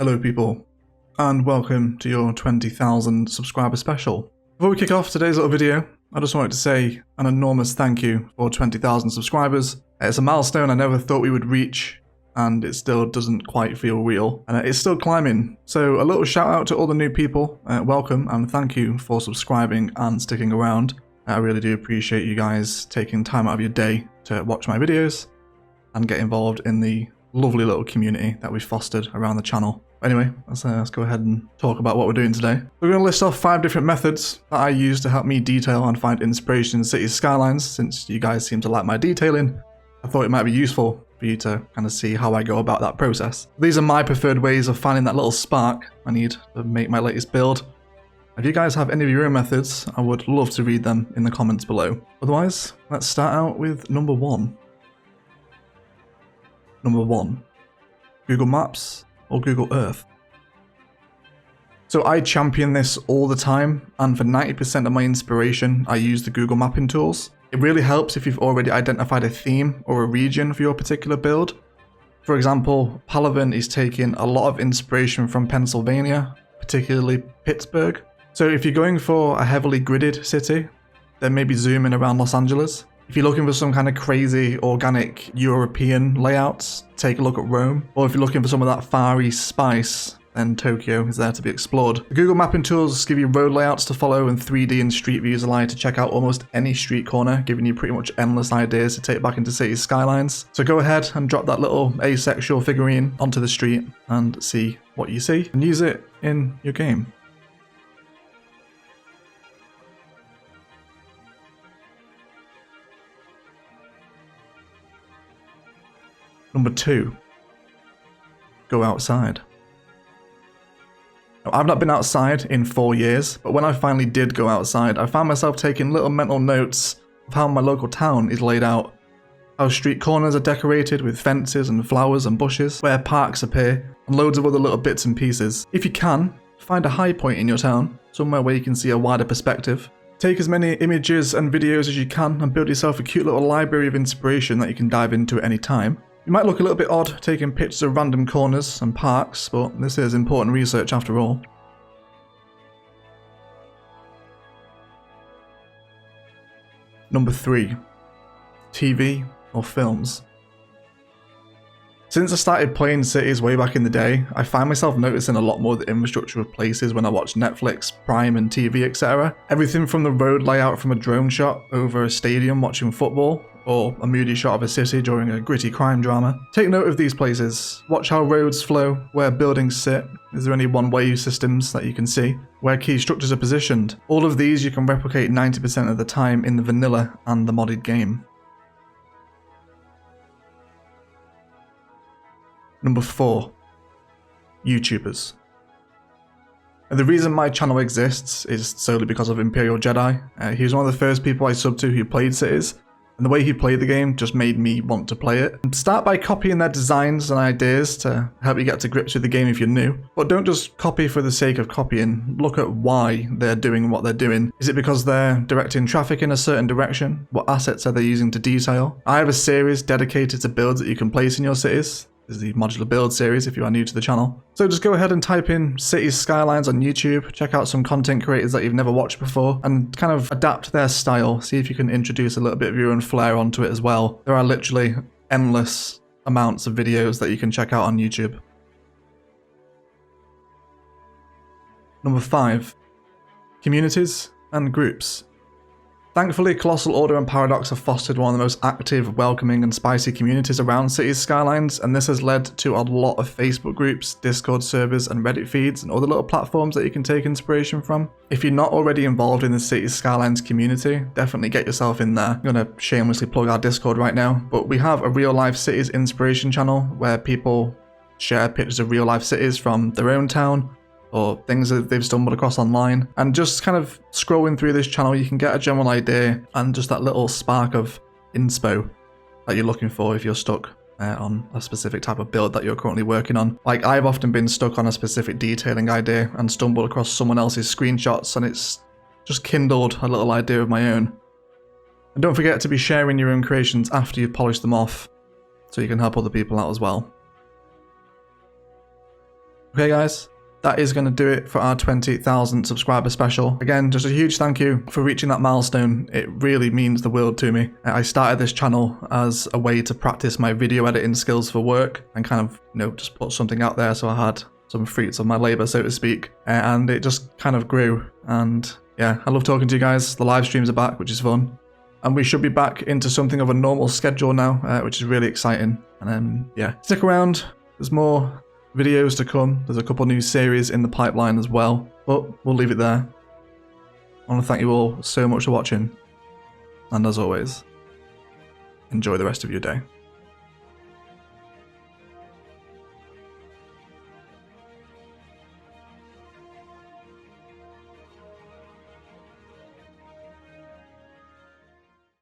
Hello people, and welcome to your 20,000 subscriber special. Before we kick off today's little video, I just wanted to say an enormous thank you for 20,000 subscribers. It's a milestone I never thought we would reach, and it still doesn't quite feel real, and it's still climbing. So a little shout out to all the new people, welcome and thank you for subscribing and sticking around. I really do appreciate you guys taking time out of your day to watch my videos and get involved in the lovely little community that we've fostered around the channel. Anyway, let's go ahead and talk about what we're doing today. We're going to list off 5 different methods that I use to help me detail and find inspiration in Cities Skylines. Since you guys seem to like my detailing, I thought it might be useful for you to kind of see how I go about that process. These are my preferred ways of finding that little spark I need to make my latest build. If you guys have any of your own methods, I would love to read them in the comments below. Otherwise, let's start out with number 1. Number 1, Google Maps or Google Earth. So I champion this all the time, and for 90% of my inspiration, I use the Google mapping tools. It really helps if you've already identified a theme or a region for your particular build. For example, Palaven is taking a lot of inspiration from Pennsylvania, particularly Pittsburgh. So if you're going for a heavily gridded city, then maybe zoom in around Los Angeles. If you're looking for some kind of crazy organic European layouts, take a look at Rome. Or if you're looking for some of that Far East spice, then Tokyo is there to be explored. The Google mapping tools give you road layouts to follow, and 3D and street views allow you to check out almost any street corner, giving you pretty much endless ideas to take back into Cities Skylines. So go ahead and drop that little asexual figurine onto the street and see what you see, and use it in your game. Number 2, go outside. Now, I've not been outside in 4 years, but when I finally did go outside, I found myself taking little mental notes of how my local town is laid out, how street corners are decorated with fences and flowers and bushes, where parks appear, and loads of other little bits and pieces. If you can, find a high point in your town, somewhere where you can see a wider perspective. Take as many images and videos as you can and build yourself a cute little library of inspiration that you can dive into at any time. You might look a little bit odd taking pictures of random corners and parks, but this is important research after all. Number 3, TV or films. Since I started playing Cities way back in the day, I find myself noticing a lot more of the infrastructure of places when I watch Netflix, Prime and TV, etc. Everything from the road layout from a drone shot over a stadium watching football, or a moody shot of a city during a gritty crime drama. Take note of these places. Watch how roads flow, where buildings sit, is there any one-way systems that you can see, where key structures are positioned. All of these you can replicate 90% of the time in the vanilla and the modded game. Number 4, YouTubers. And the reason my channel exists is solely because of Imperial Jedi. He was one of the first people I subbed to who played Cities, and the way he played the game just made me want to play it. Start by copying their designs and ideas to help you get to grips with the game if you're new. But don't just copy for the sake of copying. Look at why they're doing what they're doing. Is it because they're directing traffic in a certain direction? What assets are they using to detail? I have a series dedicated to builds that you can place in your cities. This is the modular build series if you are new to the channel. So just go ahead and type in Cities Skylines on YouTube, check out some content creators that you've never watched before, and kind of adapt their style. See if you can introduce a little bit of your own flair onto it as well. There are literally endless amounts of videos that you can check out on YouTube. Number 5, communities and groups. Thankfully, Colossal Order and Paradox have fostered one of the most active, welcoming and spicy communities around Cities Skylines, and this has led to a lot of Facebook groups, Discord servers and Reddit feeds and other little platforms that you can take inspiration from. If you're not already involved in the Cities Skylines community, definitely get yourself in there. I'm going to shamelessly plug our Discord right now, but we have a real life cities inspiration channel where people share pictures of real life cities from their own town, or things that they've stumbled across online. And just kind of scrolling through this channel, you can get a general idea and just that little spark of inspo that you're looking for if you're stuck on a specific type of build that you're currently working on. Like, I've often been stuck on a specific detailing idea and stumbled across someone else's screenshots, and it's just kindled a little idea of my own. And don't forget to be sharing your own creations after you've polished them off, so you can help other people out as well. Okay guys, that is going to do it for our 20,000 subscriber special. Again, just a huge thank you for reaching that milestone. It really means the world to me. I started this channel as a way to practice my video editing skills for work and kind of, just put something out there so I had some fruits of my labor, so to speak. And it just kind of grew. And yeah, I love talking to you guys. The live streams are back, which is fun. And we should be back into something of a normal schedule now, which is really exciting. And then, yeah, stick around. There's more videos to come. There's a couple new series in the pipeline as well, but we'll leave it there. I want to thank you all so much for watching, and as always, enjoy the rest of your day.